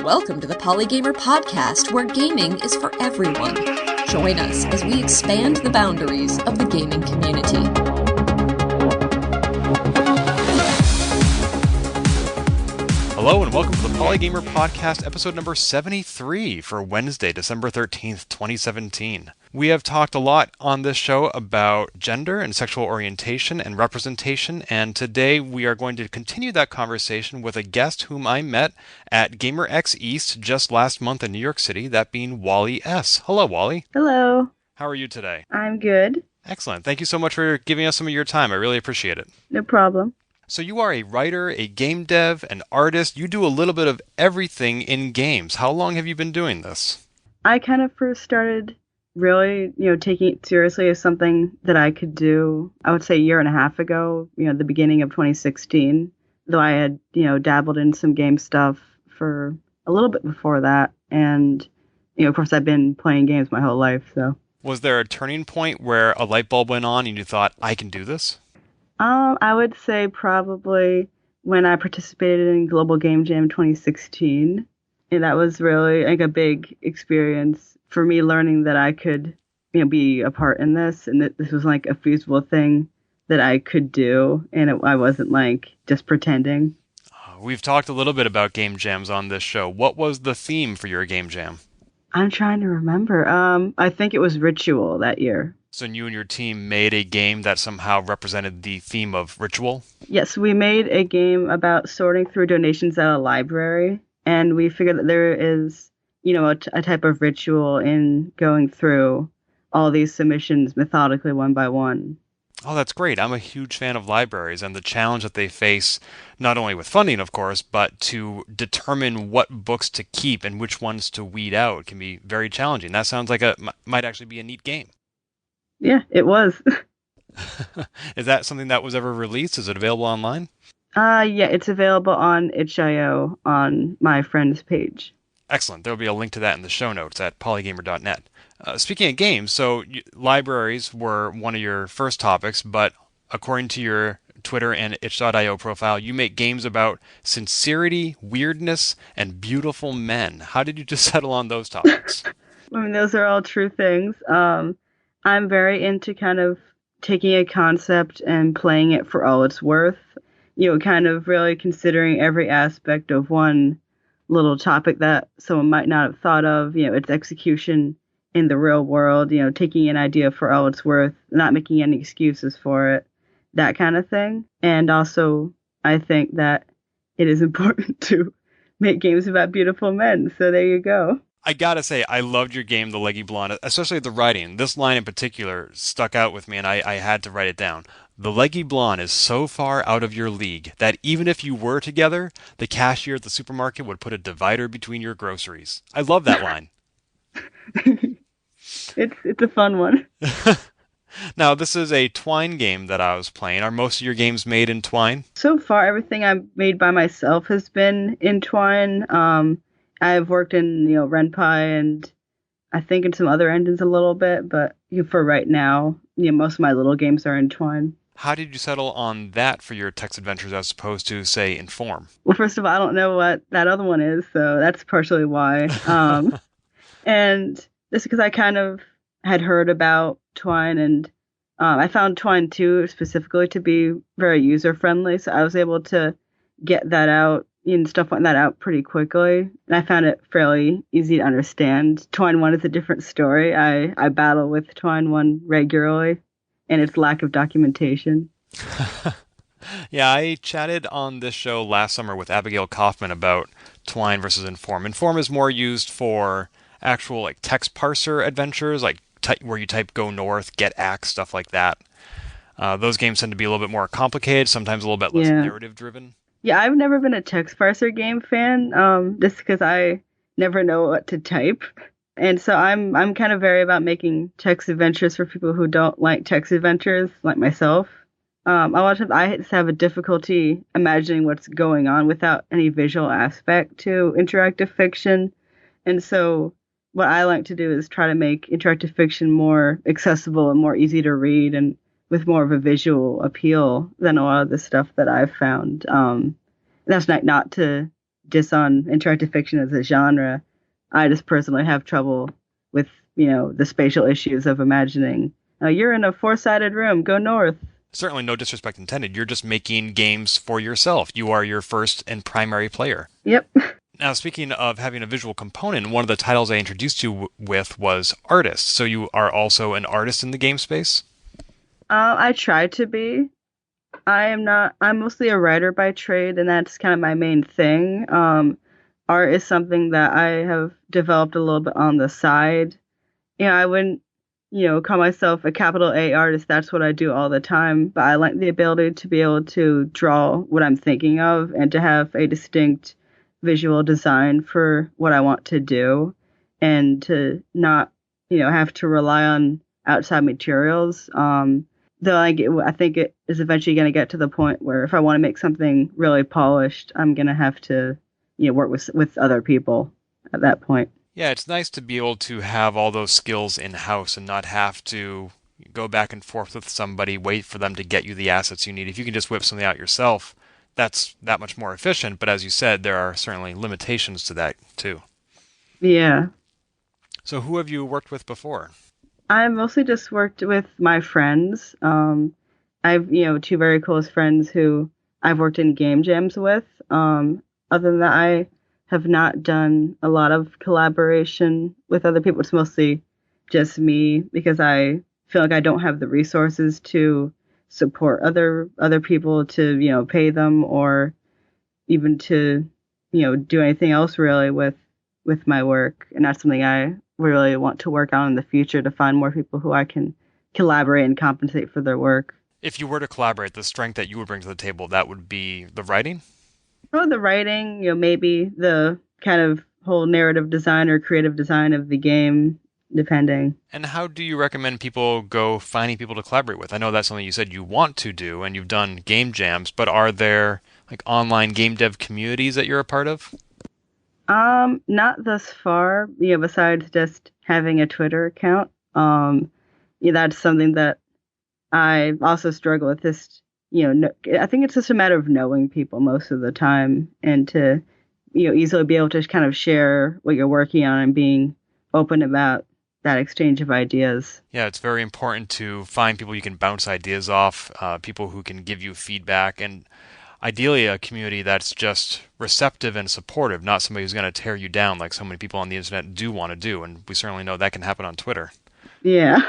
Welcome to the Polygamer podcast, where gaming is for everyone. Join us as we expand the boundaries of the gaming community. Hello and welcome to the Polygamer podcast, episode number 73 for Wednesday, December 13th, 2017. We have talked a lot on this show about gender and sexual orientation and representation, and today we are going to continue that conversation with a guest whom I met at GaymerX East just last month in New York City, that being Wally S. Hello, Wally. Hello. How are you today? I'm good. Excellent. Thank you so much for giving us some of your time. I really appreciate it. No problem. So you are a writer, a game dev, an artist. You do a little bit of everything in games. How long have you been doing this? I kind of first started really, taking it seriously as something that I could do, I would say a year and a half ago, the beginning of 2016, though I had, dabbled in some game stuff for a little bit before that. And, of course, I've been playing games my whole life, so. Was there a turning point where a light bulb went on and you thought, I can do this? I would say probably when I participated in Global Game Jam 2016. And that was really like a big experience for me, learning that I could, be a part in this, and that this was like a feasible thing that I could do, and I wasn't like just pretending. We've talked a little bit about game jams on this show. What was the theme for your game jam? I'm trying to remember. I think it was Ritual that year. So you and your team made a game that somehow represented the theme of Ritual? Yes, we made a game about sorting through donations at a library, and we figured that there is, a type of ritual in going through all these submissions methodically one by one. Oh, that's great. I'm a huge fan of libraries and the challenge that they face, not only with funding, of course, but to determine what books to keep and which ones to weed out can be very challenging. That sounds like might actually be a neat game. Yeah, it was. Is that something that was ever released? Is it available online? Yeah, it's available on itch.io on my friend's page. Excellent. There will be a link to that in the show notes at polygamer.net. Speaking of games, so libraries were one of your first topics, but according to your Twitter and itch.io profile, you make games about sincerity, weirdness, and beautiful men. How did you just settle on those topics? I mean, those are all true things. I'm very into kind of taking a concept and playing it for all it's worth. Kind of really considering every aspect of one little topic that someone might not have thought of, its execution in the real world, taking an idea for all it's worth, not making any excuses for it, that kind of thing. And also, I think that it is important to make games about beautiful men. So there you go. I gotta say, I loved your game, The Leggy Blonde, especially the writing. This line in particular stuck out with me, and I had to write it down. The leggy blonde is so far out of your league that even if you were together, the cashier at the supermarket would put a divider between your groceries. I love that line. It's a fun one. Now, this is a Twine game that I was playing. Are most of your games made in Twine? So far, everything I've made by myself has been in Twine. I've worked in, RenPy and I think in some other engines a little bit, but for right now, most of my little games are in Twine. How did you settle on that for your text adventures as opposed to, say, Inform? Well, first of all, I don't know what that other one is, so that's partially why. And just because I kind of had heard about Twine, and I found Twine 2 specifically to be very user-friendly, so I was able to get that out and stuff like that out pretty quickly. And I found it fairly easy to understand. Twine 1 is a different story. I battle with Twine 1 regularly, and its lack of documentation. Yeah, I chatted on this show last summer with Abigail Kaufman about Twine versus Inform. Inform is more used for actual text parser adventures, where you type go north, get axe, stuff like that. Those games tend to be a little bit more complicated, sometimes a little bit less narrative driven. Yeah, I've never been a text parser game fan, just because I never know what to type. And so I'm kind of very about making text adventures for people who don't like text adventures, like myself. A lot of times I just have a difficulty imagining what's going on without any visual aspect to interactive fiction. And so what I like to do is try to make interactive fiction more accessible and more easy to read and with more of a visual appeal than a lot of the stuff that I've found. That's not to diss on interactive fiction as a genre. I just personally have trouble with, the spatial issues of imagining, you're in a four-sided room, go north. Certainly no disrespect intended. You're just making games for yourself. You are your first and primary player. Yep. Now, speaking of having a visual component, one of the titles I introduced you with was artist. So you are also an artist in the game space? I try to be. I'm not. I'm mostly a writer by trade, and that's kind of my main thing. Art is something that I have developed a little bit on the side. I wouldn't, call myself a capital A artist. That's what I do all the time. But I like the ability to be able to draw what I'm thinking of and to have a distinct visual design for what I want to do, and to not, have to rely on outside materials. Though I think it is eventually going to get to the point where if I want to make something really polished, I'm going to have to, work with other people at that point. Yeah, it's nice to be able to have all those skills in-house and not have to go back and forth with somebody, wait for them to get you the assets you need. If you can just whip something out yourself, that's that much more efficient. But as you said, there are certainly limitations to that too. Yeah. So who have you worked with before? I mostly just worked with my friends. I've, two very close friends who I've worked in game jams with. Other than that, I have not done a lot of collaboration with other people. It's mostly just me because I feel like I don't have the resources to support other people to, pay them or even to, do anything else really with my work. And that's something I really want to work on in the future, to find more people who I can collaborate and compensate for their work. If you were to collaborate, the strength that you would bring to the table, that would be the writing? Oh, the writing, maybe the kind of whole narrative design or creative design of the game, depending. And how do you recommend people go finding people to collaborate with? I know that's something you said you want to do, and you've done game jams, but are there like online game dev communities that you're a part of? Not thus far, besides just having a Twitter account. That's something that I also struggle with. Just, I think it's just a matter of knowing people most of the time, and to, easily be able to kind of share what you're working on and being open about that exchange of ideas. Yeah, it's very important to find people you can bounce ideas off, people who can give you feedback, and ideally a community that's just receptive and supportive, not somebody who's going to tear you down like so many people on the internet do want to do, and we certainly know that can happen on Twitter. Yeah.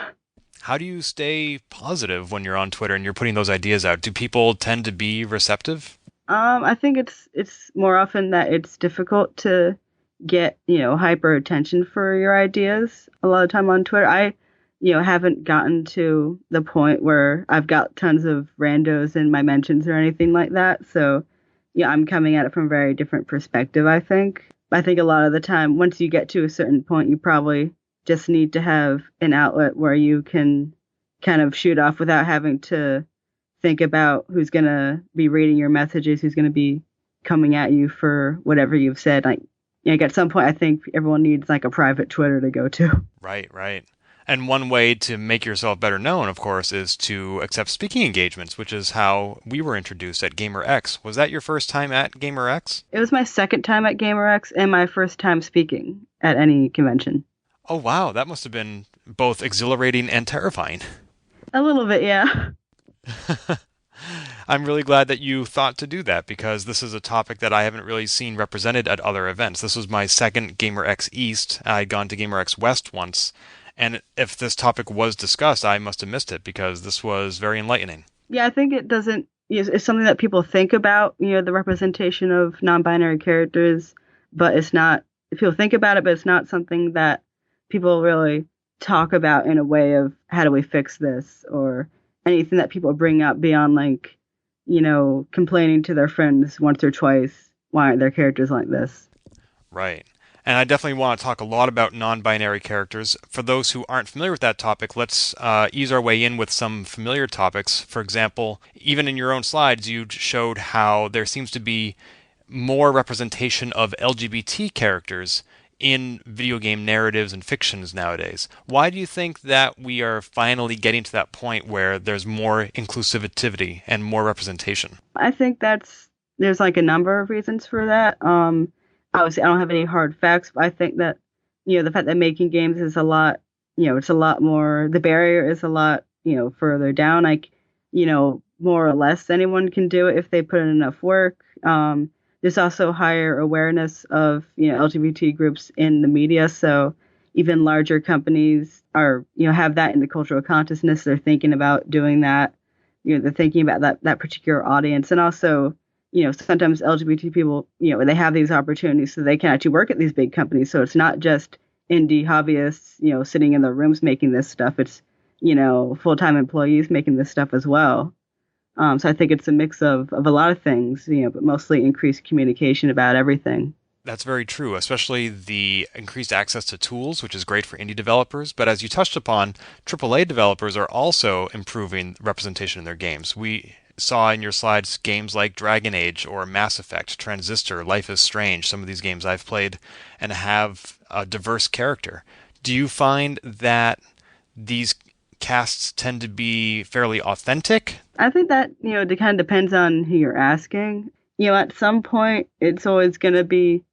How do you stay positive when you're on Twitter and you're putting those ideas out? Do people tend to be receptive? I think it's more often that it's difficult to get, hyper attention for your ideas a lot of time on Twitter. I haven't gotten to the point where I've got tons of randos in my mentions or anything like that. So, I'm coming at it from a very different perspective, I think. I think a lot of the time, once you get to a certain point, you probably just need to have an outlet where you can kind of shoot off without having to think about who's going to be reading your messages, who's going to be coming at you for whatever you've said. Like at some point, I think everyone needs like a private Twitter to go to. Right. And one way to make yourself better known, of course, is to accept speaking engagements, which is how we were introduced at GaymerX. Was that your first time at GaymerX? It was my second time at GaymerX and my first time speaking at any convention. Oh, wow. That must have been both exhilarating and terrifying. A little bit, yeah. I'm really glad that you thought to do that, because this is a topic that I haven't really seen represented at other events. This was my second GaymerX East. I'd gone to GaymerX West once. And if this topic was discussed, I must have missed it, because this was very enlightening. Yeah, I think it's something that people think about, the representation of non-binary characters, but it's not, people think about it, but it's not something that people really talk about in a way of how do we fix this, or anything that people bring up beyond like, complaining to their friends once or twice, why aren't their characters like this? Right. And I definitely want to talk a lot about non-binary characters. For those who aren't familiar with that topic, let's ease our way in with some familiar topics. For example, even in your own slides, you showed how there seems to be more representation of LGBT characters in video game narratives and fictions nowadays. Why do you think that we are finally getting to that point where there's more inclusivity and more representation? I think that's there's like a number of reasons for that. Obviously, I don't have any hard facts, but I think that the fact that making games is a lot, it's a lot more. The barrier is a lot, further down. Like, more or less anyone can do it if they put in enough work. There's also higher awareness of LGBT groups in the media, so even larger companies are have that in the cultural consciousness. They're thinking about doing that. They're thinking about that particular audience, and also sometimes LGBT people they have these opportunities so they can actually work at these big companies. So it's not just indie hobbyists sitting in their rooms making this stuff. It's full-time employees making this stuff as well. So I think it's a mix of a lot of things, but mostly increased communication about everything. That's very true, especially the increased access to tools, which is great for indie developers. But as you touched upon, AAA developers are also improving representation in their games. We saw in your slides games like Dragon Age or Mass Effect, Transistor, Life is Strange, some of these games I've played and have a diverse character. Do you find that these casts tend to be fairly authentic? I think that, it kind of depends on who you're asking. At some point, it's always going to be,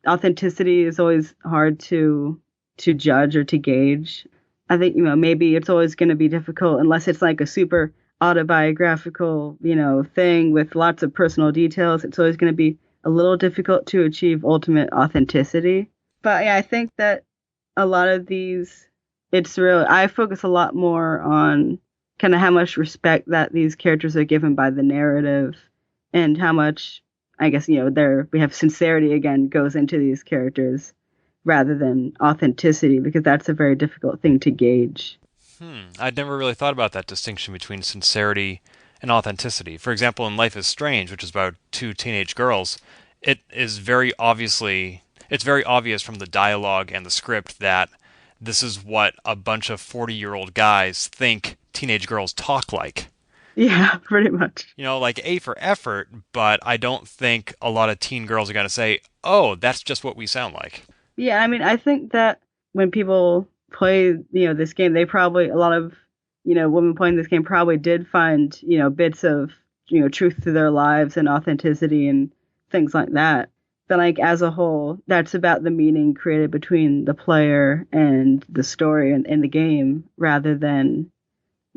authenticity is always hard to judge or to gauge. I think, maybe it's always going to be difficult unless it's like a super autobiographical, thing with lots of personal details. It's always going to be a little difficult to achieve ultimate authenticity. But yeah, I think that a lot of these, I focus a lot more on kind of how much respect that these characters are given by the narrative and how much, I guess, we have sincerity again goes into these characters rather than authenticity, because that's a very difficult thing to gauge. I'd never really thought about that distinction between sincerity and authenticity. For example, in Life is Strange, which is about two teenage girls, it's very obvious from the dialogue and the script that this is what a bunch of 40-year-old guys think teenage girls talk like. Yeah, pretty much. Like A for effort, but I don't think a lot of teen girls are going to say, oh, that's just what we sound like. Yeah, I mean, I think that when people play, this game, they probably, a lot of, women playing this game probably did find, bits of, truth to their lives and authenticity and things like that. But like as a whole, that's about the meaning created between the player and the story and the game rather than,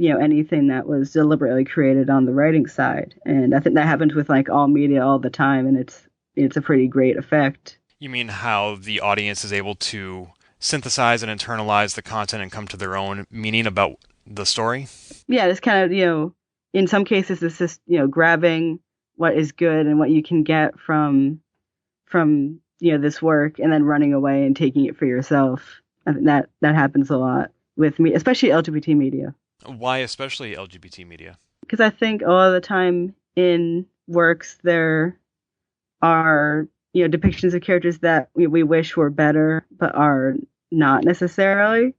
anything that was deliberately created on the writing side. And I think that happens with like all media all the time, and it's a pretty great effect. You mean how the audience is able to synthesize and internalize the content and come to their own meaning about the story? Yeah, it's kind of, in some cases it's just, grabbing what is good and what you can get from this work and then running away and taking it for yourself. I think that happens a lot with me, especially LGBT media. Why especially LGBT media? Because I think a lot of the time in works there are depictions of characters that we wish were better but are not necessarily,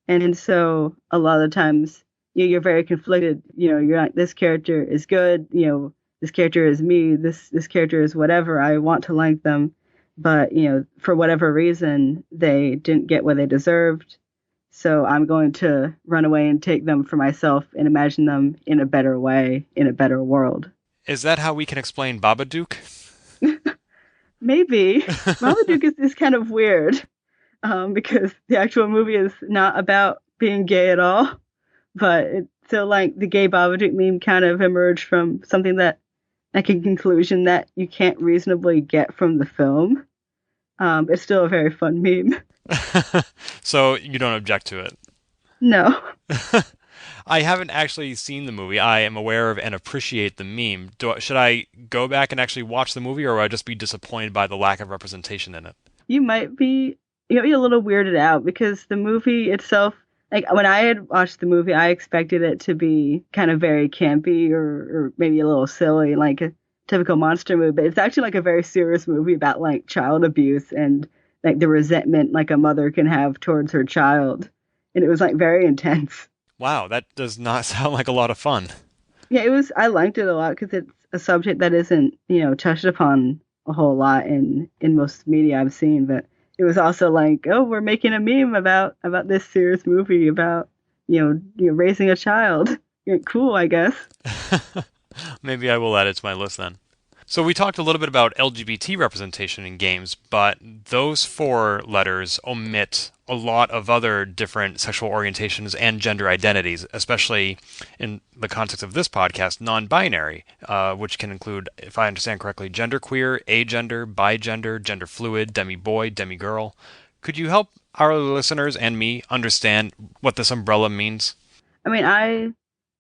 and so a lot of the times you're very conflicted. You're like, this character is good, this character is me, this character is whatever, I want to like them, but for whatever reason they didn't get what they deserved, so I'm going to run away and take them for myself and imagine them in a better way, in a better world. Is that how we can explain Babadook? Maybe. Babadook is kind of weird, because the actual movie is not about being gay at all. But so like the gay Babadook meme kind of emerged from something that, like a conclusion that you can't reasonably get from the film. It's still a very fun meme. So you don't object to it? No. I haven't actually seen the movie. I am aware of and appreciate the meme. Should I go back and actually watch the movie, or will I just be disappointed by the lack of representation in it? You might be a little weirded out because the movie itself, like when I had watched the movie, I expected it to be kind of very campy or maybe a little silly, like a typical monster movie. But it's actually like a very serious movie about like child abuse and like the resentment like a mother can have towards her child. And it was like very intense. Wow, that does not sound like a lot of fun. Yeah, I liked it a lot because it's a subject that isn't, touched upon a whole lot in most media I've seen. But it was also like, oh, we're making a meme about this serious movie about, raising a child. Cool, I guess. Maybe I will add it to my list then. So we talked a little bit about LGBT representation in games, but those four letters omit a lot of other different sexual orientations and gender identities, especially in the context of this podcast, non-binary, which can include, if I understand correctly, genderqueer, agender, bigender, gender fluid, demi-boy, demi-girl. Could you help our listeners and me understand what this umbrella means? I mean, I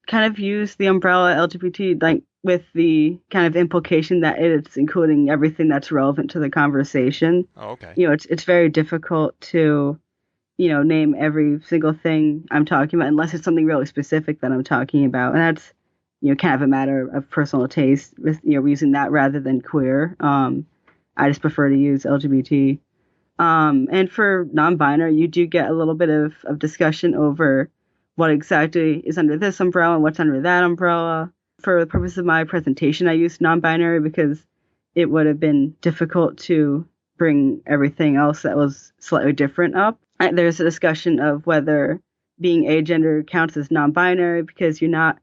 kind of use the umbrella LGBT like with the kind of implication that it's including everything that's relevant to the conversation. Oh, okay. It's very difficult to, name every single thing I'm talking about unless it's something really specific that I'm talking about. And that's, kind of a matter of personal taste with, using that rather than queer. I just prefer to use LGBT. And for non-binary, you do get a little bit of discussion over what exactly is under this umbrella and what's under that umbrella. For the purpose of my presentation, I used non-binary because it would have been difficult to bring everything else that was slightly different up. There's a discussion of whether being agender counts as non-binary because you're not,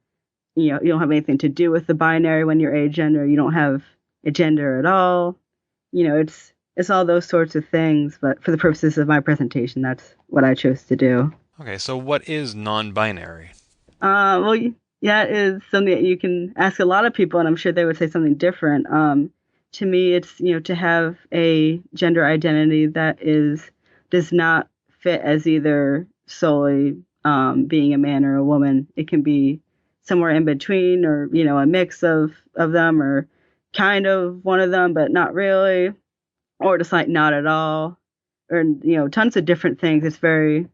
you don't have anything to do with the binary when you're agender. You don't have a gender at all. It's all those sorts of things. But for the purposes of my presentation, that's what I chose to do. Okay, so what is non-binary? Well, that is something that you can ask a lot of people, and I'm sure they would say something different. To me, it's, to have a gender identity that does not fit as either solely being a man or a woman. It can be somewhere in between, or, a mix of them, or kind of one of them, but not really, or just like not at all, or, tons of different things. It's very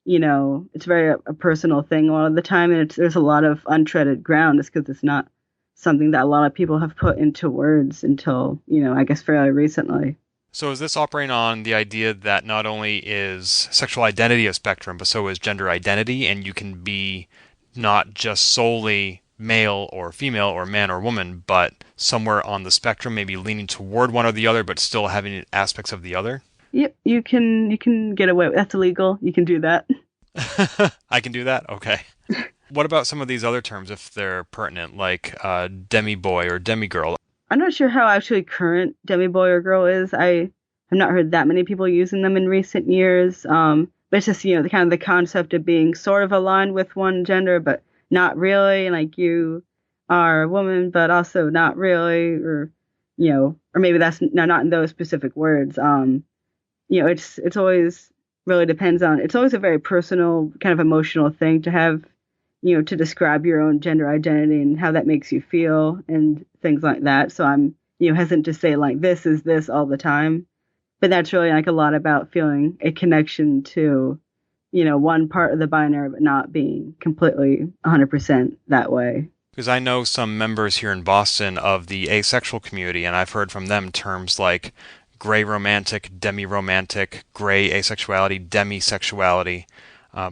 a personal thing a lot of the time, and there's a lot of untreaded ground just because it's not something that a lot of people have put into words until, I guess fairly recently. So is this operating on the idea that not only is sexual identity a spectrum, but so is gender identity, and you can be not just solely male or female or man or woman, but somewhere on the spectrum, maybe leaning toward one or the other, but still having aspects of the other? Yep, you can get away with that's illegal. You can do that. I can do that? Okay. What about some of these other terms if they're pertinent, like demi-boy or demi-girl? I'm not sure how actually current demi-boy or girl is. I have not heard that many people using them in recent years. But it's just, the kind of the concept of being sort of aligned with one gender, but not really. Like you are a woman, but also not really, or maybe that's not in those specific words. It's always really depends on, it's always a very personal kind of emotional thing to have, to describe your own gender identity and how that makes you feel and things like that. So I'm, hesitant to say like this is this all the time, but that's really like a lot about feeling a connection to, one part of the binary, but not being completely 100% that way. Because I know some members here in Boston of the asexual community, and I've heard from them terms like gray romantic, demi-romantic, gray asexuality, demisexuality.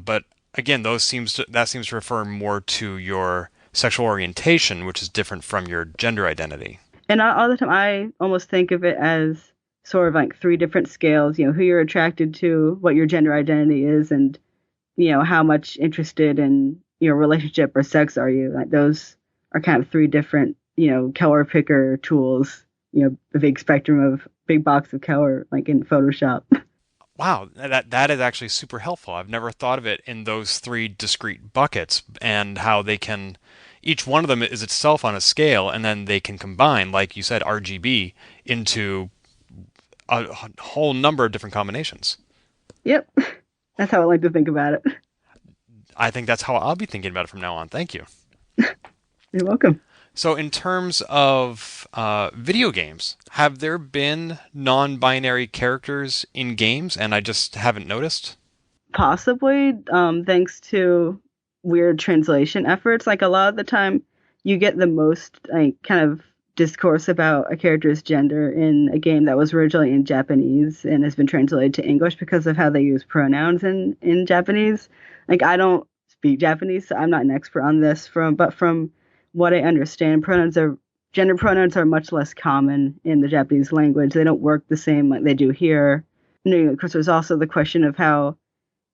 But again, that seems to refer more to your sexual orientation, which is different from your gender identity. And all the time, I almost think of it as sort of like three different scales, who you're attracted to, what your gender identity is, and, how much interested in your relationship or sex are you. Like those are kind of three different, color picker tools, a big box of color, like in Photoshop. Wow, that is actually super helpful. I've never thought of it in those three discrete buckets and how they can, each one of them is itself on a scale, and then they can combine, like you said, RGB into a whole number of different combinations. Yep. That's how I like to think about it. I think that's how I'll be thinking about it from now on. Thank you. You're welcome. So in terms of video games, have there been non-binary characters in games and I just haven't noticed? Possibly, thanks to weird translation efforts. Like a lot of the time, you get the most kind of discourse about a character's gender in a game that was originally in Japanese and has been translated to English because of how they use pronouns in Japanese. Like I don't speak Japanese, so I'm not an expert on this. But from what I understand, gender pronouns are much less common in the Japanese language. They don't work the same like they do here. And, of course, there's also the question of how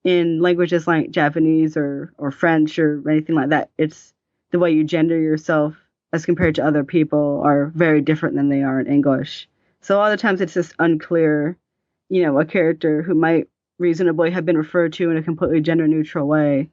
in languages like Japanese or French or anything like that, it's the way you gender yourself as compared to other people, are very different than they are in English. So a lot of times it's just unclear, a character who might reasonably have been referred to in a completely gender neutral way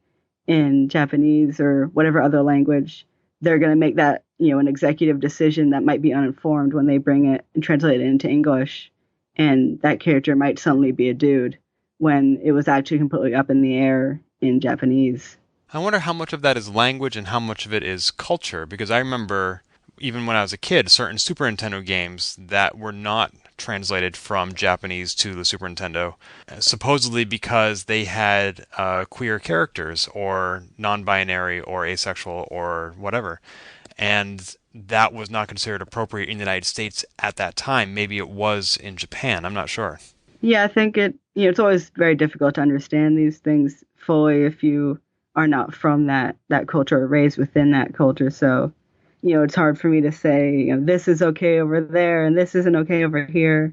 in Japanese or whatever other language. They're going to make that, an executive decision that might be uninformed when they bring it and translate it into English. And that character might suddenly be a dude when it was actually completely up in the air in Japanese. I wonder how much of that is language and how much of it is culture, because I remember even when I was a kid, certain Super Nintendo games that were not translated from Japanese to the Super Nintendo, supposedly because they had queer characters or non-binary or asexual or whatever. And that was not considered appropriate in the United States at that time. Maybe it was in Japan. I'm not sure. Yeah, I think it's always very difficult to understand these things fully if you are not from that culture or raised within that culture. So, it's hard for me to say, this is okay over there and this isn't okay over here.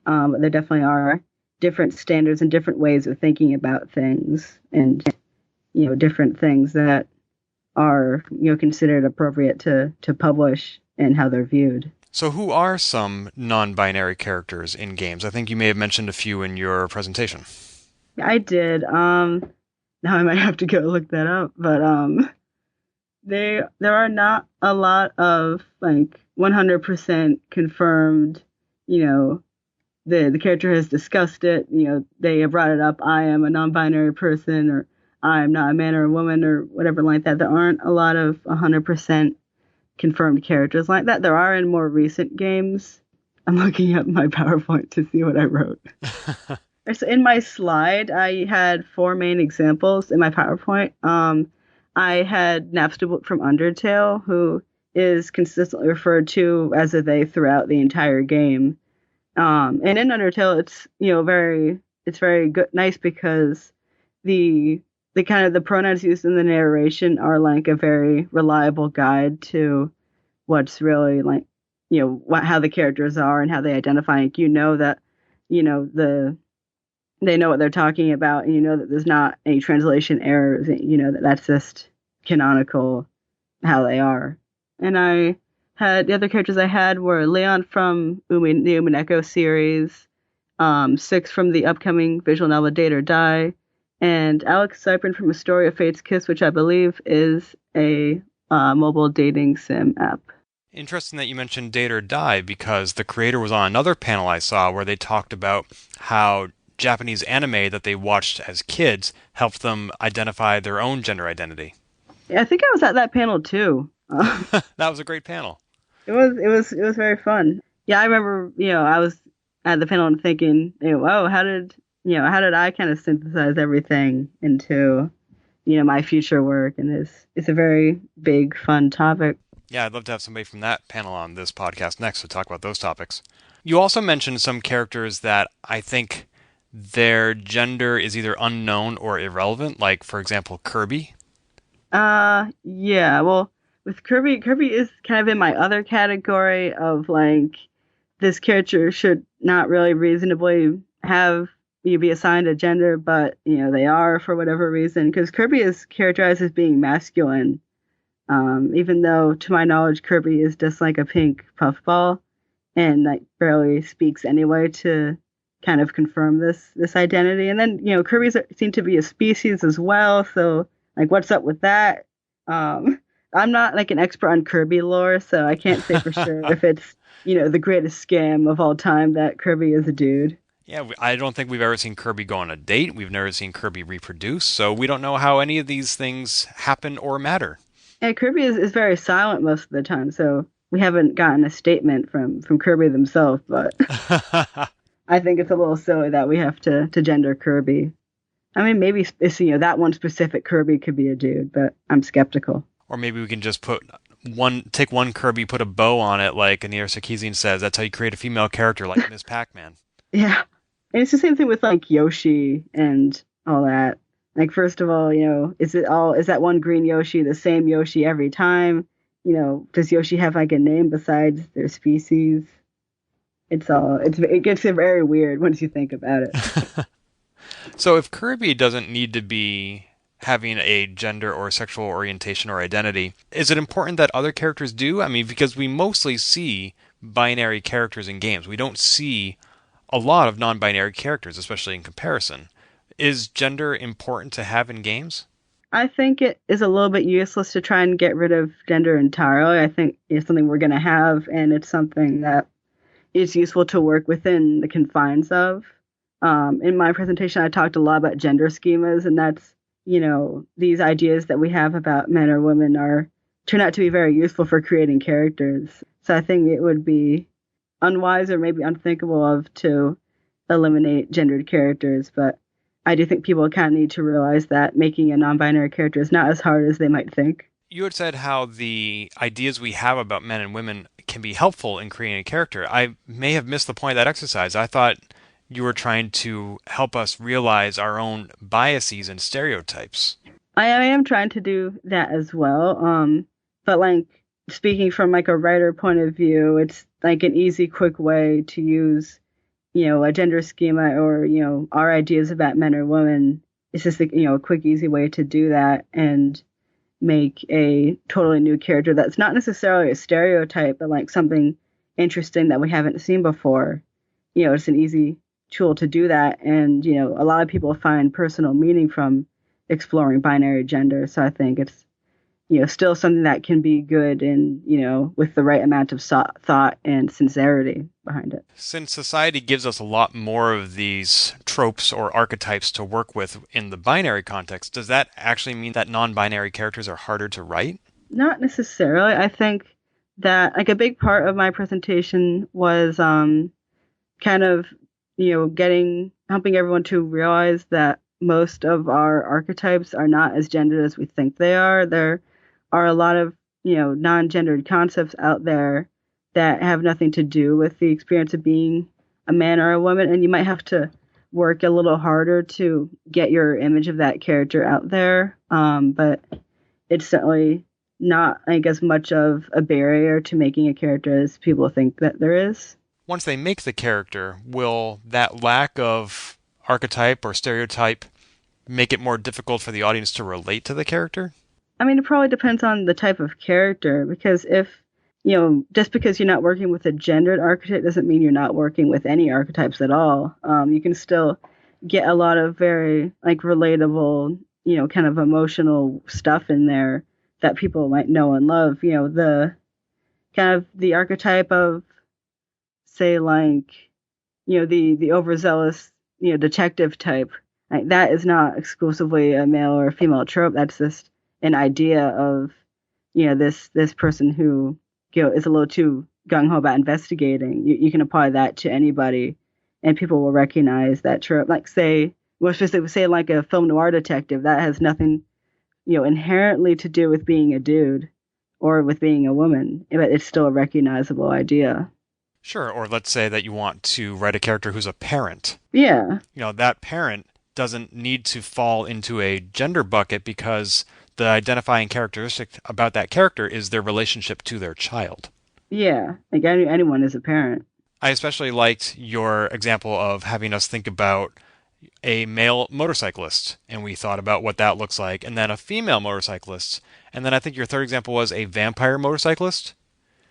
But there definitely are different standards and different ways of thinking about things and, different things that are, considered appropriate to publish and how they're viewed. So who are some non-binary characters in games? I think you may have mentioned a few in your presentation. I did. Now I might have to go look that up, but there are not a lot of 100% confirmed, the character has discussed it, they have brought it up, I am a non-binary person, or I'm not a man or a woman, or whatever like that. There aren't a lot of 100% confirmed characters like that. There are in more recent games. I'm looking up my PowerPoint to see what I wrote. So in my slide, I had 4 main examples in my PowerPoint. I had Napstablook from Undertale, who is consistently referred to as a they throughout the entire game. And in Undertale, it's very good, nice because the kind of the pronouns used in the narration are like a very reliable guide to what's really how the characters are and how they identify. Like, that they know what they're talking about, and that there's not any translation errors. That's just canonical how they are. And the other characters I had were Leon from the Umineko series, 6 from the upcoming visual novel Date or Die, and Alex Cyprin from Astoria Fate's Kiss, which I believe is a mobile dating sim app. Interesting that you mentioned Date or Die, because the creator was on another panel I saw where they talked about how Japanese anime that they watched as kids helped them identify their own gender identity. Yeah, I think I was at that panel too. That was a great panel. It was very fun. Yeah, I remember, I was at the panel and thinking, oh, how did I kind of synthesize everything into, my future work? And it's a very big, fun topic. Yeah, I'd love to have somebody from that panel on this podcast next to talk about those topics. You also mentioned some characters that I think their gender is either unknown or irrelevant, like, for example, Kirby. Yeah, well, with Kirby is kind of in my other category of this character should not really reasonably have be assigned a gender, but they are for whatever reason, because Kirby is characterized as being masculine, even though to my knowledge Kirby is just like a pink puffball and barely speaks anyway to kind of confirm this identity. And then Kirby's seem to be a species as well, so what's up with that? I'm not an expert on Kirby lore, so I can't say for sure if it's the greatest scam of all time that Kirby is a dude. Yeah, I don't think we've ever seen Kirby go on a date. We've never seen Kirby reproduce, so we don't know how any of these things happen or matter. And Kirby is very silent most of the time, so we haven't gotten a statement from Kirby themselves, but I think it's a little silly that we have to gender Kirby. I mean, maybe it's, that one specific Kirby could be a dude, but I'm skeptical. Or maybe we can just take one Kirby, put a bow on it, like Anir Sarkeesian says. That's how you create a female character, like Ms. Pac-Man. Yeah. And it's the same thing with Yoshi and all that. First of all, is that one green Yoshi the same Yoshi every time? Does Yoshi have a name besides their species? It gets very weird once you think about it. So if Kirby doesn't need to be having a gender or sexual orientation or identity. Is it important that other characters do? I mean, because we mostly see binary characters in games. We don't see a lot of non-binary characters, especially in comparison. Is gender important to have in games? I think it is a little bit useless to try and get rid of gender entirely. I think it's something we're going to have, and it's something that is useful to work within the confines of. In my presentation, I talked a lot about gender schemas, and that's, these ideas that we have about men or women turn out to be very useful for creating characters. So I think it would be unwise or maybe unthinkable of to eliminate gendered characters, but I do think people kind of need to realize that making a non-binary character is not as hard as they might think. You had said how the ideas we have about men and women can be helpful in creating a character. I may have missed the point of that exercise. I thought you were trying to help us realize our own biases and stereotypes. I am trying to do that as well. But like speaking from like a writer point of view, it's like an easy, quick way to use, a gender schema or, our ideas about men or women. It's just a quick, easy way to do that and make a totally new character that's not necessarily a stereotype, but like something interesting that we haven't seen before. It's an easy tool to do that. And, a lot of people find personal meaning from exploring binary gender. So I think it's, still something that can be good and, with the right amount of thought and sincerity behind it. Since society gives us a lot more of these tropes or archetypes to work with in the binary context, does that actually mean that non-binary characters are harder to write? Not necessarily. I think that like a big part of my presentation was kind of, helping everyone to realize that most of our archetypes are not as gendered as we think they are. There are a lot of, non-gendered concepts out there that have nothing to do with the experience of being a man or a woman, and you might have to work a little harder to get your image of that character out there. But it's certainly not, I guess, much of a barrier to making a character as people think that there is. Once they make the character, will that lack of archetype or stereotype make it more difficult for the audience to relate to the character? I mean, it probably depends on the type of character, because if, just because you're not working with a gendered archetype doesn't mean you're not working with any archetypes at all. You can still get a lot of very, like, relatable, kind of emotional stuff in there that people might know and love. The kind of the archetype of, say, like, the overzealous, detective type. Like, that is not exclusively a male or a female trope. That's just an idea of, this person who, is a little too gung-ho about investigating. You can apply that to anybody, and people will recognize that trope. Like, say like a film noir detective, that has nothing, inherently to do with being a dude or with being a woman, but it's still a recognizable idea. Sure, or let's say that you want to write a character who's a parent. Yeah. That parent doesn't need to fall into a gender bucket because the identifying characteristic about that character is their relationship to their child. Yeah, like anyone is a parent. I especially liked your example of having us think about a male motorcyclist, and we thought about what that looks like, and then a female motorcyclist, and then I think your third example was a vampire motorcyclist.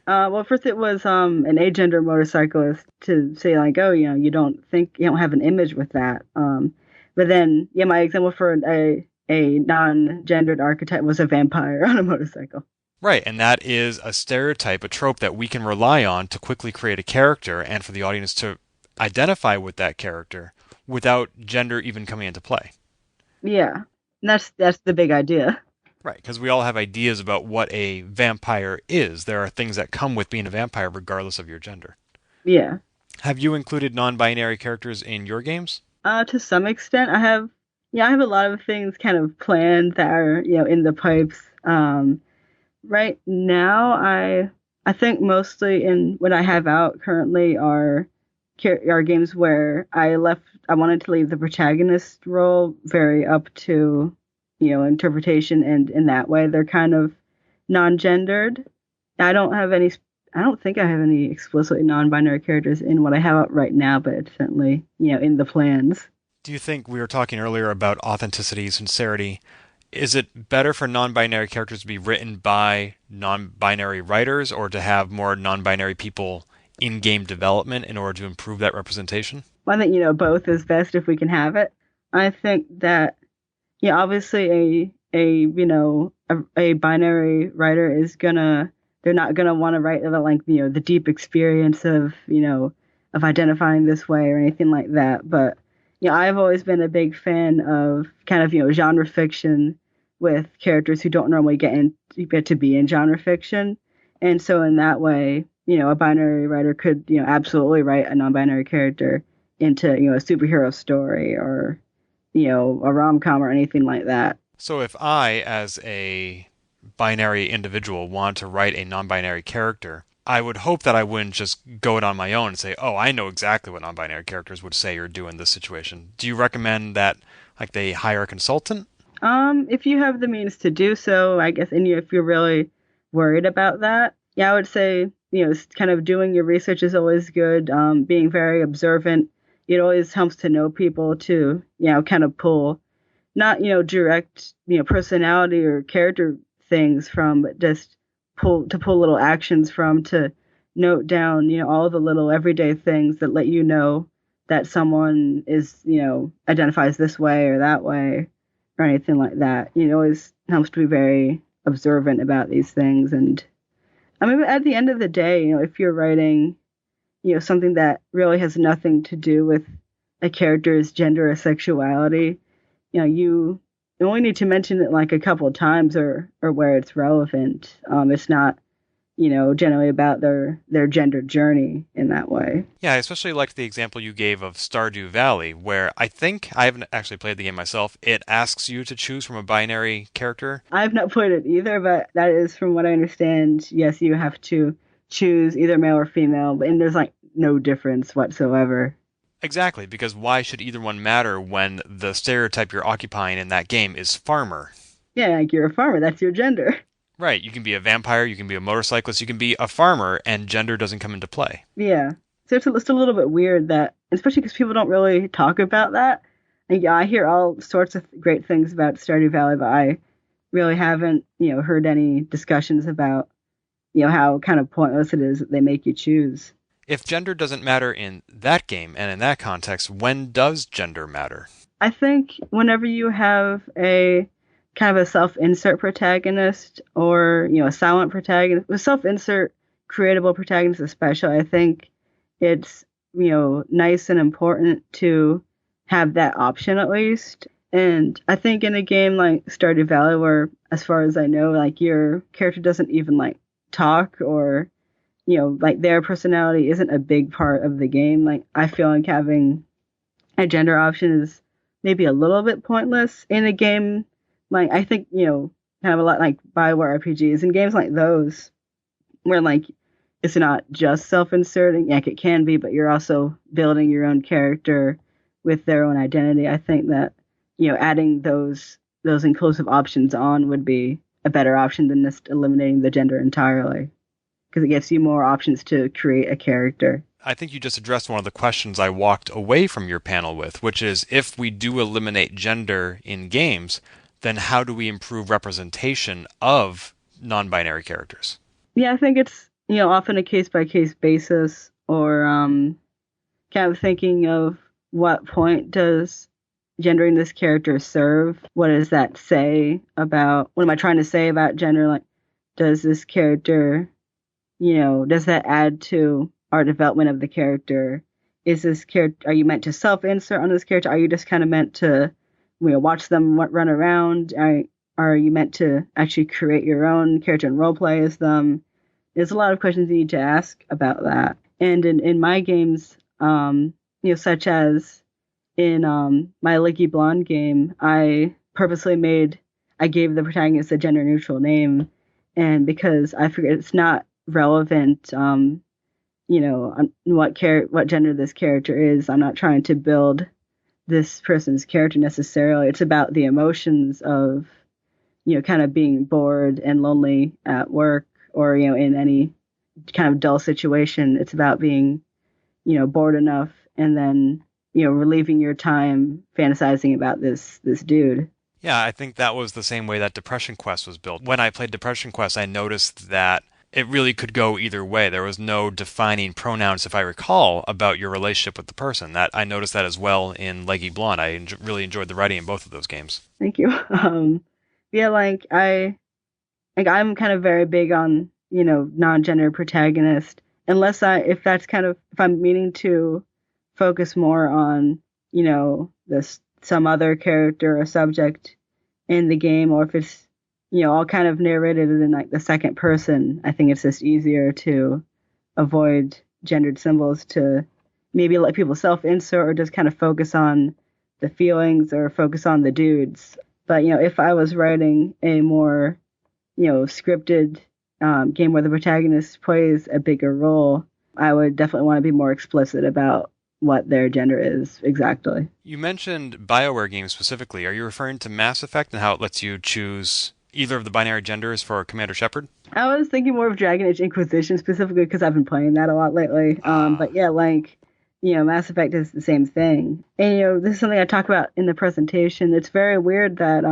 Well, first it was an agender motorcyclist to say like, oh, you don't have an image with that. But then, yeah, my example for a non-gendered archetype was a vampire on a motorcycle. Right, and that is a stereotype, a trope that we can rely on to quickly create a character and for the audience to identify with that character without gender even coming into play. Yeah, and that's the big idea. Right, because we all have ideas about what a vampire is. There are things that come with being a vampire regardless of your gender. Yeah. Have you included non-binary characters in your games? To some extent, I have a lot of things kind of planned that are, in the pipes. Right now, I think mostly in what I have out currently are games where I wanted to leave the protagonist role very up to, interpretation, and in that way they're kind of non-gendered. I don't think I have any explicitly non-binary characters in what I have out right now, but it's certainly, in the plans. Do you think, we were talking earlier about authenticity, sincerity, is it better for non-binary characters to be written by non-binary writers or to have more non-binary people in game development in order to improve that representation? Well, I think, both is best if we can have it. I think that, yeah, obviously a binary writer they're not gonna want to write about like, the deep experience of identifying this way or anything like that. But, I've always been a big fan of kind of, genre fiction with characters who don't normally get to be in genre fiction. And so in that way, a binary writer could, absolutely write a non-binary character into, a superhero story or, a rom-com or anything like that. So if I, as a binary individual, want to write a non-binary character, I would hope that I wouldn't just go it on my own and say, oh, I know exactly what non-binary characters would say or do in this situation. Do you recommend that like they hire a consultant? If you have the means to do so, I guess, and if you're really worried about that, yeah, I would say, kind of doing your research is always good. Being very observant, it always helps to know people to, kind of pull, not, direct, personality or character things from, but just pull little actions from to note down, all the little everyday things that let you know that someone is, identifies this way or that way or anything like that. It always helps to be very observant about these things. And I mean, at the end of the day, if you're writing, something that really has nothing to do with a character's gender or sexuality, you only need to mention it like a couple of times or where it's relevant. It's not, generally about their gender journey in that way. Yeah, I especially liked the example you gave of Stardew Valley, where I think, I haven't actually played the game myself, it asks you to choose from a binary character. I've not played it either, but that is, from what I understand, yes, you have to choose either male or female, and there's like no difference whatsoever. Exactly, because why should either one matter when the stereotype you're occupying in that game is farmer? Yeah, like you're a farmer, that's your gender. Right, you can be a vampire, you can be a motorcyclist, you can be a farmer, and gender doesn't come into play. Yeah. So it's a little bit weird that, especially because people don't really talk about that. And yeah, I hear all sorts of great things about Stardew Valley, but I really haven't, heard any discussions about, how kind of pointless it is that they make you choose. If gender doesn't matter in that game and in that context, when does gender matter? I think whenever you have a kind of a self-insert protagonist or, a silent protagonist, with self-insert creatable protagonists especially, I think it's, nice and important to have that option at least. And I think in a game like Stardew Valley, where, as far as I know, like your character doesn't even like talk or, like their personality isn't a big part of the game. Like I feel like having a gender option is maybe a little bit pointless in a game. Like I think, kind of a lot like Bioware RPGs and games like those where like it's not just self-inserting, like it can be, but you're also building your own character with their own identity. I think that, adding those inclusive options on would be a better option than just eliminating the gender entirely, because it gives you more options to create a character. I think you just addressed one of the questions I walked away from your panel with, which is if we do eliminate gender in games, then how do we improve representation of non-binary characters? Yeah, I think it's, often a case-by-case basis, or kind of thinking of what point does gendering this character serve? What does that say about, what am I trying to say about gender? Like, does this character, does that add to our development of the character? Is this character, are you meant to self-insert on this character? Are you just kind of meant to, watch them run around? Are you meant to actually create your own character and roleplay as them? There's a lot of questions you need to ask about that. And in my games, such as in my Leggy Blonde game, I gave the protagonist a gender neutral name. And because I figured it's not relevant, what gender this character is, I'm not trying to build this person's character necessarily. It's about the emotions of, kind of being bored and lonely at work or, in any kind of dull situation. It's about being, bored enough and then, relieving your time fantasizing about this dude. Yeah, I think that was the same way that Depression Quest was built. When I played Depression Quest, I noticed that it really could go either way. There was no defining pronouns, if I recall, about your relationship with the person. That I noticed that as well in Leggy Blonde. I really enjoyed the writing in both of those games. Thank you. Yeah, I'm kind of very big on, non-gender protagonist, if I'm meaning to focus more on, this some other character or subject in the game, or if it's, all kind of narrated in like the second person, I think it's just easier to avoid gendered symbols, to maybe let people self-insert or just kind of focus on the feelings or focus on the dudes. But, if I was writing a more, scripted game where the protagonist plays a bigger role, I would definitely want to be more explicit about what their gender is exactly. You mentioned BioWare games specifically. Are you referring to Mass Effect and how it lets you choose either of the binary genders for Commander Shepard? I was thinking more of Dragon Age Inquisition specifically because I've been playing that a lot lately. But yeah, Mass Effect is the same thing. And, this is something I talk about in the presentation. It's very weird that,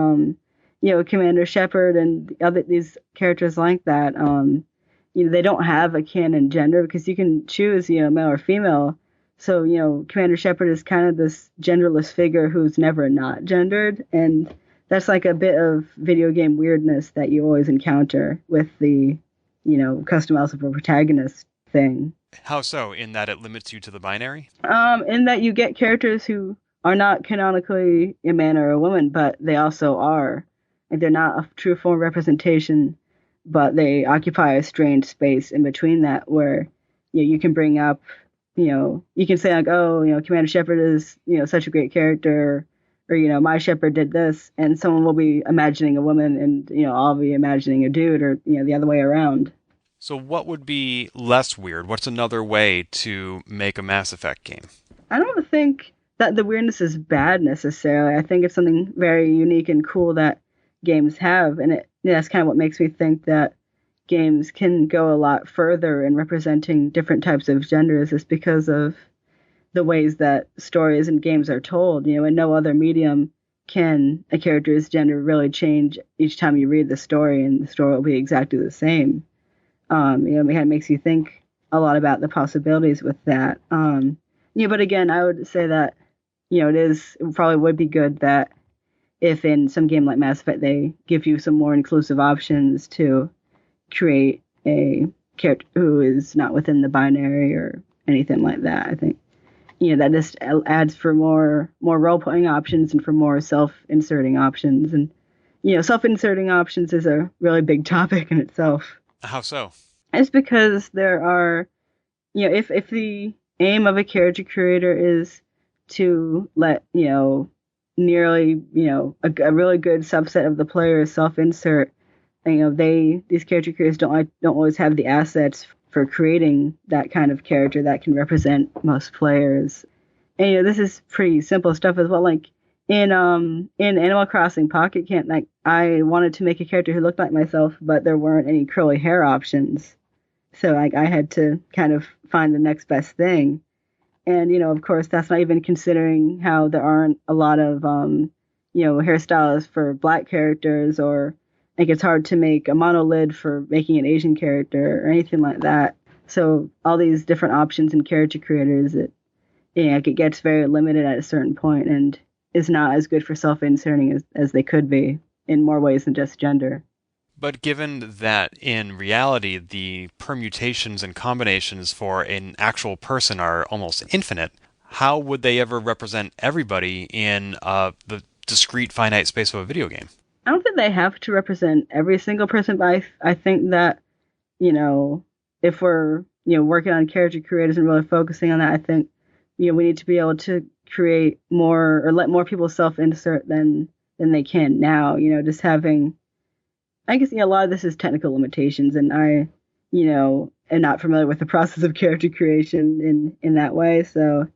Commander Shepard and these characters like that, they don't have a canon gender because you can choose, male or female. So, Commander Shepard is kind of this genderless figure who's never not gendered. And that's like a bit of video game weirdness that you always encounter with the, customizable protagonist thing. How so? In that it limits you to the binary? In that you get characters who are not canonically a man or a woman, but they also are. Like they're not a true form representation, but they occupy a strange space in between that where you can bring up, you can say like, oh, Commander Shepard is, such a great character, or, my Shepard did this, and someone will be imagining a woman and, I'll be imagining a dude, or, the other way around. So what would be less weird? What's another way to make a Mass Effect game? I don't think that the weirdness is bad necessarily. I think it's something very unique and cool that games have, and that's kind of what makes me think that games can go a lot further in representing different types of genders, is because of the ways that stories and games are told. In no other medium can a character's gender really change each time you read the story, and the story will be exactly the same. It kind of makes you think a lot about the possibilities with that. But again, I would say that, it probably would be good that if in some game like Mass Effect, they give you some more inclusive options to create a character who is not within the binary or anything like that. I think, that just adds for more role-playing options and for more self-inserting options. And, self-inserting options is a really big topic in itself. How so? It's because there are, if the aim of a character creator is to let, nearly, a really good subset of the players self-insert, these character creators don't always have the assets for creating that kind of character that can represent most players. And this is pretty simple stuff as well. Like in Animal Crossing Pocket Camp, like I wanted to make a character who looked like myself, but there weren't any curly hair options. So like I had to kind of find the next best thing. And, of course, that's not even considering how there aren't a lot of, hairstyles for black characters, or like it's hard to make a monolid for making an Asian character or anything like that. So all these different options in character creators, it gets very limited at a certain point and is not as good for self-inserting as they could be in more ways than just gender. But given that in reality the permutations and combinations for an actual person are almost infinite, how would they ever represent everybody in the discrete finite space of a video game? I don't think they have to represent every single person, but I think that, if we're, working on character creators and really focusing on that, I think, we need to be able to create more or let more people self-insert than they can now. Just having, I guess, a lot of this is technical limitations, and I, am not familiar with the process of character creation in that way. So,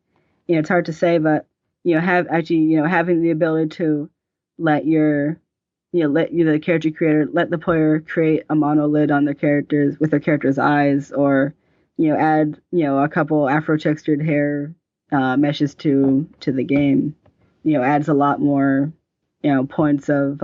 it's hard to say, but, having the ability to let the character creator, let the player create a monolid on their characters with their character's eyes, or, add, a couple Afro textured hair meshes to the game, adds a lot more points of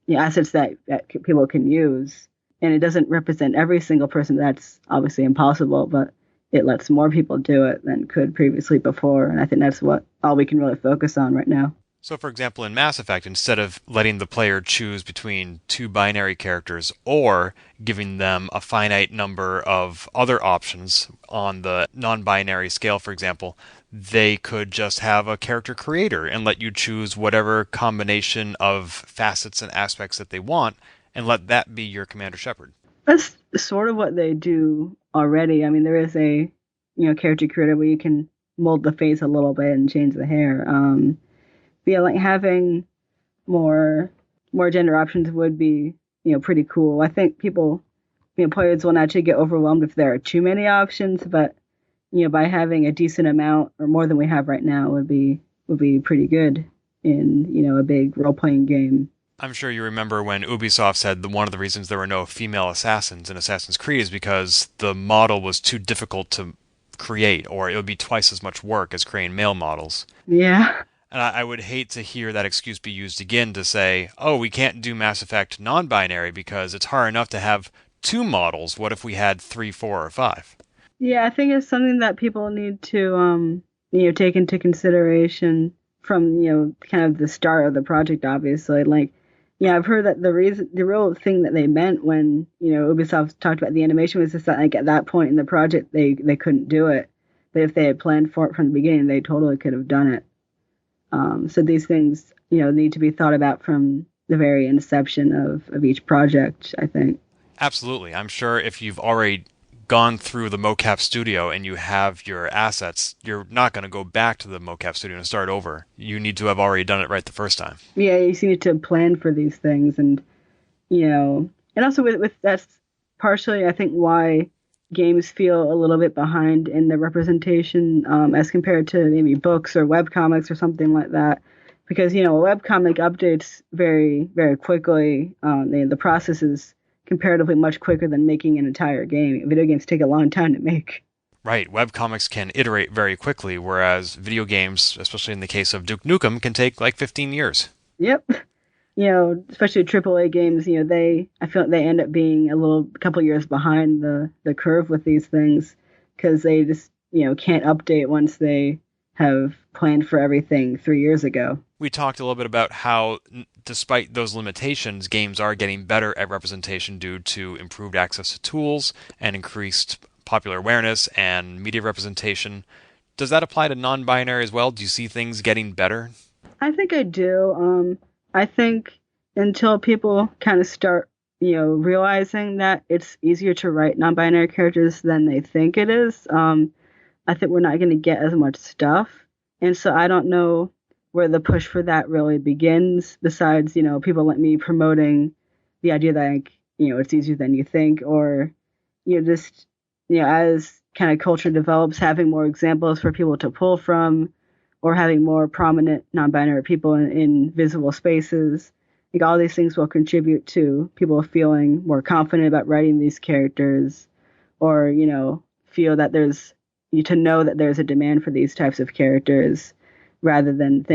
assets that people can use. And it doesn't represent every single person. That's obviously impossible, but it lets more people do it than could previously before. And I think that's all we can really focus on right now. So, for example, in Mass Effect, instead of letting the player choose between two binary characters or giving them a finite number of other options on the non-binary scale, for example, they could just have a character creator and let you choose whatever combination of facets and aspects that they want and let that be your Commander Shepard. That's sort of what they do already. I mean, there is a character creator where you can mold the face a little bit and change the hair. But yeah, like having more gender options would be pretty cool. I think people players will naturally get overwhelmed if there are too many options, but by having a decent amount or more than we have right now would be pretty good in a big role playing game. I'm sure you remember when Ubisoft said one of the reasons there were no female assassins in Assassin's Creed is because the model was too difficult to create, or it would be twice as much work as creating male models. Yeah. And I would hate to hear that excuse be used again to say, oh, we can't do Mass Effect non-binary because it's hard enough to have two models. What if we had 3, 4, or 5? Yeah, I think it's something that people need to take into consideration from kind of the start of the project. Obviously, like I've heard that the real thing that they meant when Ubisoft talked about the animation was just that like at that point in the project they couldn't do it, but if they had planned for it from the beginning, they totally could have done it. So these things, need to be thought about from the very inception of each project, I think. Absolutely. I'm sure if you've already gone through the mocap studio and you have your assets, you're not going to go back to the mocap studio and start over. You need to have already done it right the first time. Yeah, you need to plan for these things. And, and also with that's partially, I think, why games feel a little bit behind in the representation as compared to maybe books or webcomics or something like that. Because, a webcomic updates very, very quickly. The process is comparatively much quicker than making an entire game. Video games take a long time to make. Right. Webcomics can iterate very quickly, whereas video games, especially in the case of Duke Nukem, can take like 15 years. Yep. Especially AAA games, I feel like they end up being a couple years behind the curve with these things because they just, can't update once they have planned for everything 3 years ago. We talked a little bit about how, despite those limitations, games are getting better at representation due to improved access to tools and increased popular awareness and media representation. Does that apply to non-binary as well? Do you see things getting better? I think I do. I think until people kind of start, realizing that it's easier to write non-binary characters than they think it is, I think we're not going to get as much stuff. And so I don't know where the push for that really begins, besides, people like me promoting the idea that, like, it's easier than you think, or, just, as kind of culture develops, having more examples for people to pull from, or having more prominent non-binary people in visible spaces. Like all these things will contribute to people feeling more confident about writing these characters, or, feel that know that there's a demand for these types of characters, rather than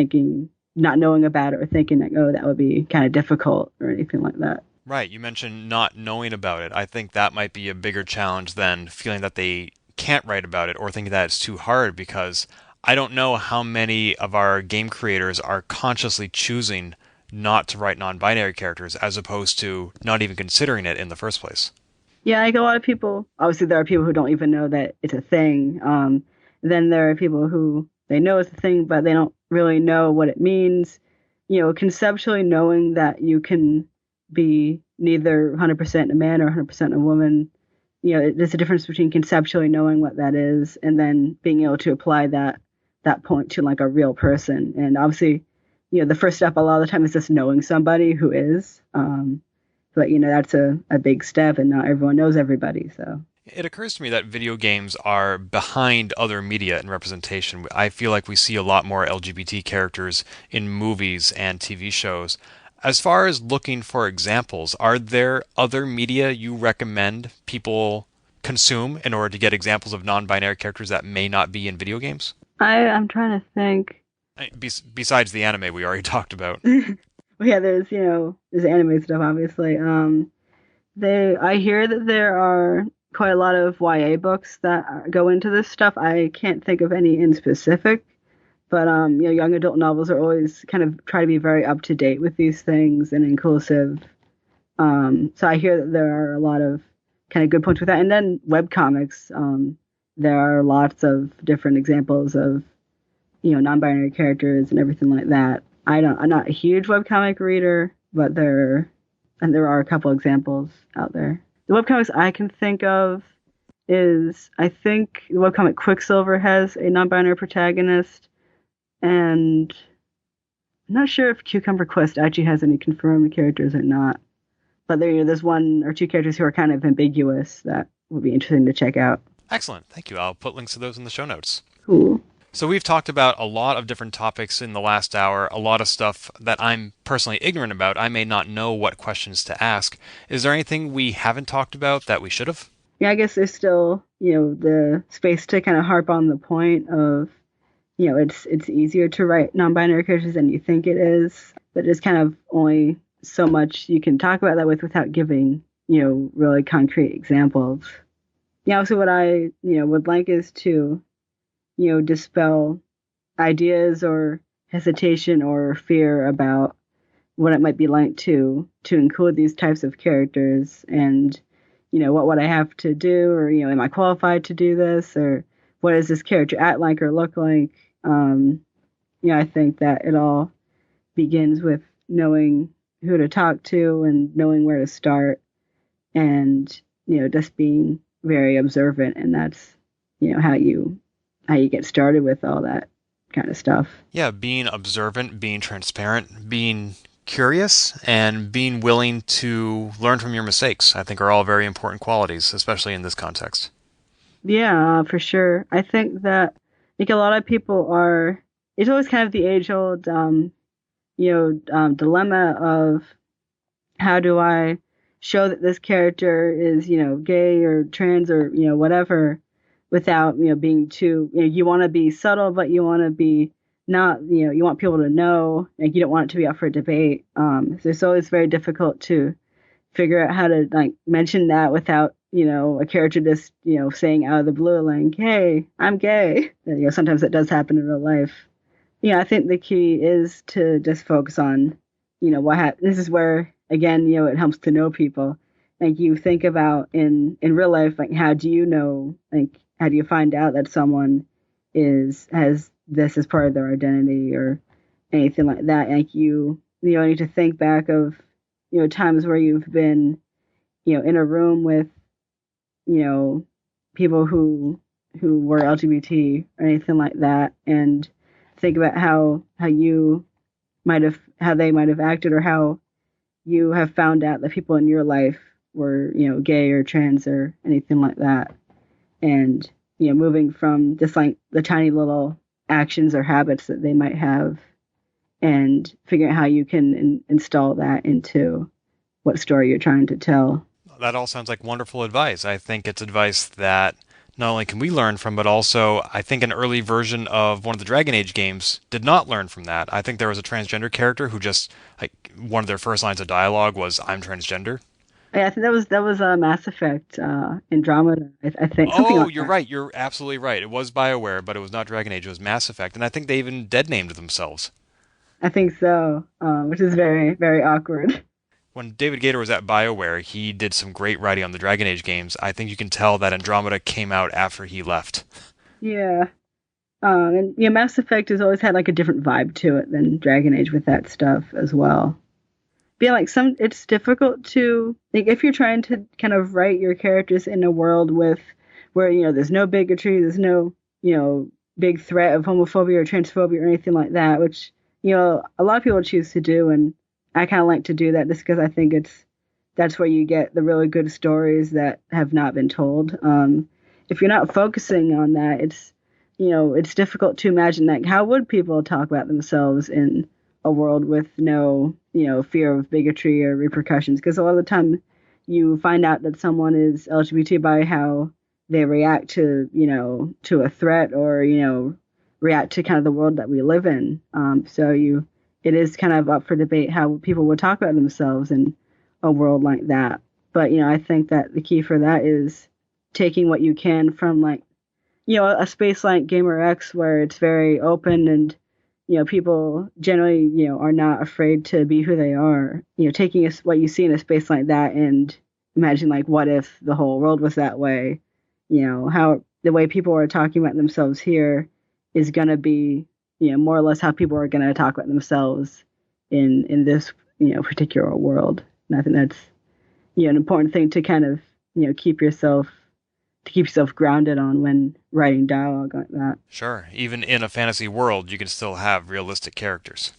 not knowing about it or thinking like, oh, that would be kind of difficult or anything like that. Right. You mentioned not knowing about it. I think that might be a bigger challenge than feeling that they can't write about it or thinking that it's too hard, because I don't know how many of our game creators are consciously choosing not to write non-binary characters as opposed to not even considering it in the first place. Yeah, like a lot of people, obviously there are people who don't even know that it's a thing. Then there are people who they know it's a thing, but they don't really know what it means. Conceptually knowing that you can be neither 100% a man or 100% a woman, there's a difference between conceptually knowing what that is and then being able to apply that point to like a real person. And obviously, the first step a lot of the time is just knowing somebody who is. But, that's a big step, and not everyone knows everybody. So it occurs to me that video games are behind other media in representation. I feel like we see a lot more LGBT characters in movies and TV shows. As far as looking for examples, are there other media you recommend people consume in order to get examples of non-binary characters that may not be in video games? I'm trying to think. Besides the anime we already talked about. Well, yeah, there's anime stuff, obviously. I hear that there are quite a lot of YA books that go into this stuff. I can't think of any in specific, but young adult novels are always kind of try to be very up to date with these things and inclusive. So I hear that there are a lot of kind of good points with that. And then webcomics, there are lots of different examples of, non-binary characters and everything like that. I'm not a huge webcomic reader, but there are a couple examples out there. The webcomics I can think of is, I think the webcomic Quicksilver has a non-binary protagonist, and I'm not sure if Cucumber Quest actually has any confirmed characters or not. But there's one or two characters who are kind of ambiguous that would be interesting to check out. Excellent. Thank you. I'll put links to those in the show notes. Cool. So we've talked about a lot of different topics in the last hour, a lot of stuff that I'm personally ignorant about. I may not know what questions to ask. Is there anything we haven't talked about that we should have? Yeah, I guess there's still, the space to kind of harp on the point of, it's easier to write non-binary characters than you think it is, but there's kind of only so much you can talk about that without giving, really concrete examples. Yeah, so what I, would like is to, dispel ideas or hesitation or fear about what it might be like to include these types of characters, and, what would I have to do, or, am I qualified to do this, or what does this character act like or look like? I think that it all begins with knowing who to talk to and knowing where to start, and, just being very observant, and that's, how you get started with all that kind of stuff. Yeah, being observant, being transparent, being curious, and being willing to learn from your mistakes, I think are all very important qualities, especially in this context. Yeah, for sure. I think that a lot of people it's always kind of the age-old, dilemma of how do I show that this character is, gay or trans or, whatever, without, being too, you want to be subtle, but you want to be not, you want people to know, like, you don't want it to be up for debate. So it's always very difficult to figure out how to, like, mention that without, a character just, saying out of the blue, like, hey, I'm gay. And, sometimes that does happen in real life. I think the key is to just focus on, this is where, again, it helps to know people. Like, you think about in real life, like, how do you know, like, how do you find out that someone has this as part of their identity or anything like that? Like, you need to think back of, times where you've been, in a room with, people who were LGBT or anything like that, and think about how they might have acted, or how you have found out that people in your life were, gay or trans or anything like that. And, moving from just like the tiny little actions or habits that they might have, and figuring out how you can install that into what story you're trying to tell. That all sounds like wonderful advice. I think it's advice that not only can we learn from, but also I think an early version of one of the Dragon Age games did not learn from that. I think there was a transgender character who just, like, one of their first lines of dialogue was, "I'm transgender." Yeah, I think that was Mass Effect, Andromeda. I think. Oh, you're right. You're absolutely right. It was BioWare, but it was not Dragon Age. It was Mass Effect, and I think they even dead named themselves. I think so, which is very, very awkward. When David Gator was at BioWare, he did some great writing on the Dragon Age games. I think you can tell that Andromeda came out after he left. Yeah. And Mass Effect has always had like a different vibe to it than Dragon Age with that stuff as well. But yeah, like it's difficult to, like, if you're trying to kind of write your characters in a world where, there's no bigotry, there's no, big threat of homophobia or transphobia or anything like that, which, a lot of people choose to do. And I kind of like to do that just because I think that's where you get the really good stories that have not been told. If you're not focusing on that, it's difficult to imagine, like, how would people talk about themselves in a world with no, fear of bigotry or repercussions? Because a lot of the time you find out that someone is LGBT by how they react to, to a threat, or, react to kind of the world that we live in. It is kind of up for debate how people would talk about themselves in a world like that. But, I think that the key for that is taking what you can from a space like GaymerX where it's very open and, people generally, are not afraid to be who they are. Taking what you see in a space like that and imagine what if the whole world was that way, how the way people are talking about themselves here is going to be, more or less how people are going to talk about themselves in this, particular world. And I think that's, an important thing to kind of, keep yourself grounded on when writing dialogue like that. Sure. Even in a fantasy world, you can still have realistic characters.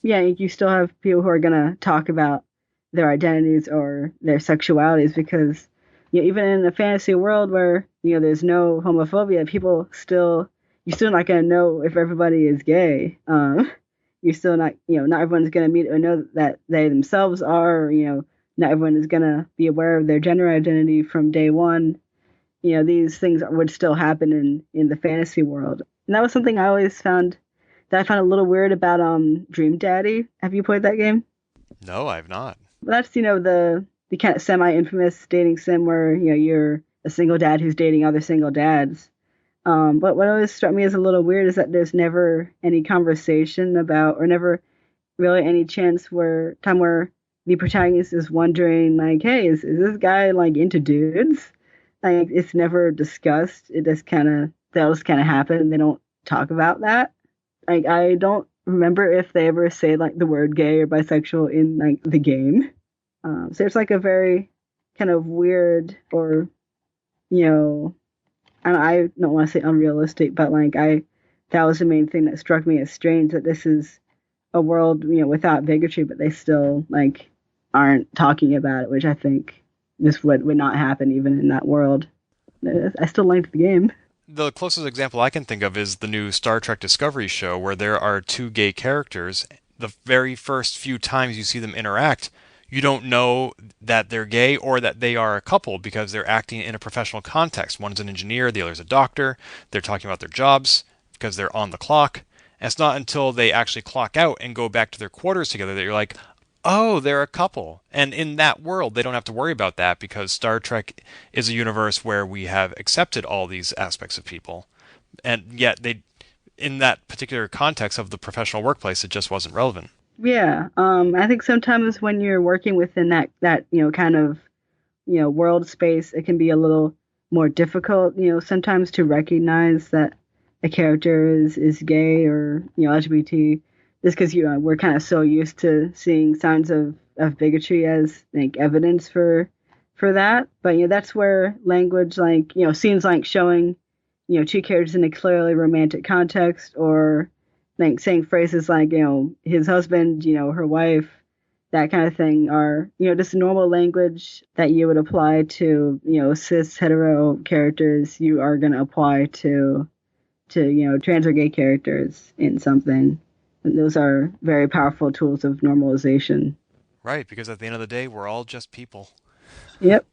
Yeah, you still have people who are going to talk about their identities or their sexualities because, even in a fantasy world where, there's no homophobia, you're still not going to know if everybody is gay. You're still not, not everyone's going to meet or know that they themselves are, or, not everyone is going to be aware of their gender identity from day one. These things would still happen in the fantasy world. And that was something I always found a little weird about Dream Daddy. Have you played that game? No, I've not. Well, that's, the kind of semi-infamous dating sim where, you're a single dad who's dating other single dads. But what always struck me as a little weird is that there's never any conversation about, or never really any chance where the protagonist is wondering, hey, is this guy, into dudes? It's never discussed. They'll just kind of happen and they don't talk about that. I don't remember if they ever say, the word gay or bisexual in, the game. So it's, a very kind of weird or, and I don't want to say unrealistic, but, that was the main thing that struck me as strange, that this is a world, without bigotry, but they still, aren't talking about it, which I think this would not happen even in that world. I still liked the game. The closest example I can think of is the new Star Trek Discovery show, where there are two gay characters. The very first few times you see them interact, you don't know that they're gay or that they are a couple because they're acting in a professional context. One's an engineer, the other's a doctor. They're talking about their jobs because they're on the clock. And it's not until they actually clock out and go back to their quarters together that you're like, oh, they're a couple. And in that world, they don't have to worry about that because Star Trek is a universe where we have accepted all these aspects of people. And yet, in that particular context of the professional workplace, it just wasn't relevant. Yeah. I think sometimes when you're working within that kind of, world space, it can be a little more difficult, sometimes to recognize that a character is gay or, LGBT. Just because we're kind of so used to seeing signs of bigotry as evidence for that. But that's where language scenes showing two characters in a clearly romantic context, or saying phrases his husband, her wife, that kind of thing are just normal language that you would apply to cis hetero characters. You are going to apply to trans or gay characters in something. And those are very powerful tools of normalization. Right, because at the end of the day, we're all just people. Yep.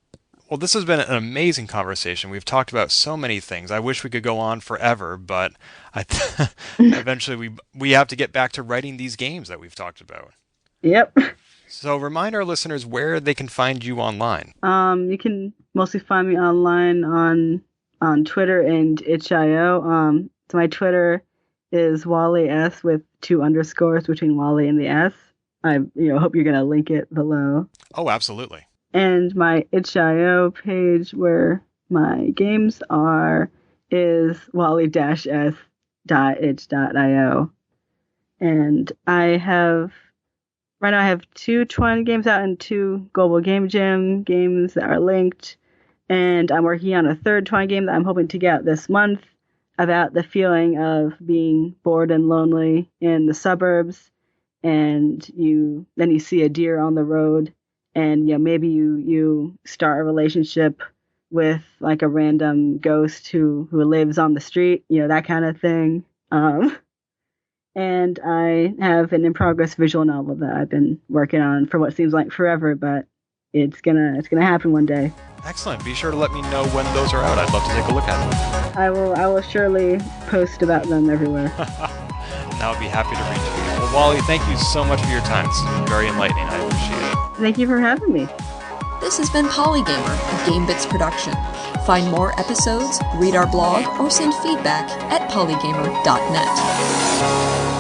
Well, this has been an amazing conversation. We've talked about so many things. I wish we could go on forever, but eventually we have to get back to writing these games that we've talked about. Yep. So remind our listeners where they can find you online. You can mostly find me online on Twitter and itch.io. So my Twitter is Wally S with 2 underscores between Wally and the S. I hope you're going to link it below. Oh, absolutely. And my itch.io page where my games are is wally-s.itch.io. And right now I have 2 Twine games out and 2 Global Game Jam games that are linked. And I'm working on a 3rd Twine game that I'm hoping to get out this month, about the feeling of being bored and lonely in the suburbs, and then you see a deer on the road, and maybe you start a relationship with a random ghost who lives on the street, that kind of thing. And I have an in-progress visual novel that I've been working on for what seems like forever, but it's gonna happen one day. Excellent. Be sure to let me know when those are out. I'd love to take a look at them. I will surely post about them everywhere. And I would be happy to retweet. Well, Wally, thank you so much for your time. It's been very enlightening. I appreciate it. Thank you for having me. This has been Polygamer, a Gamebits production. Find more episodes, read our blog, or send feedback at polygamer.net.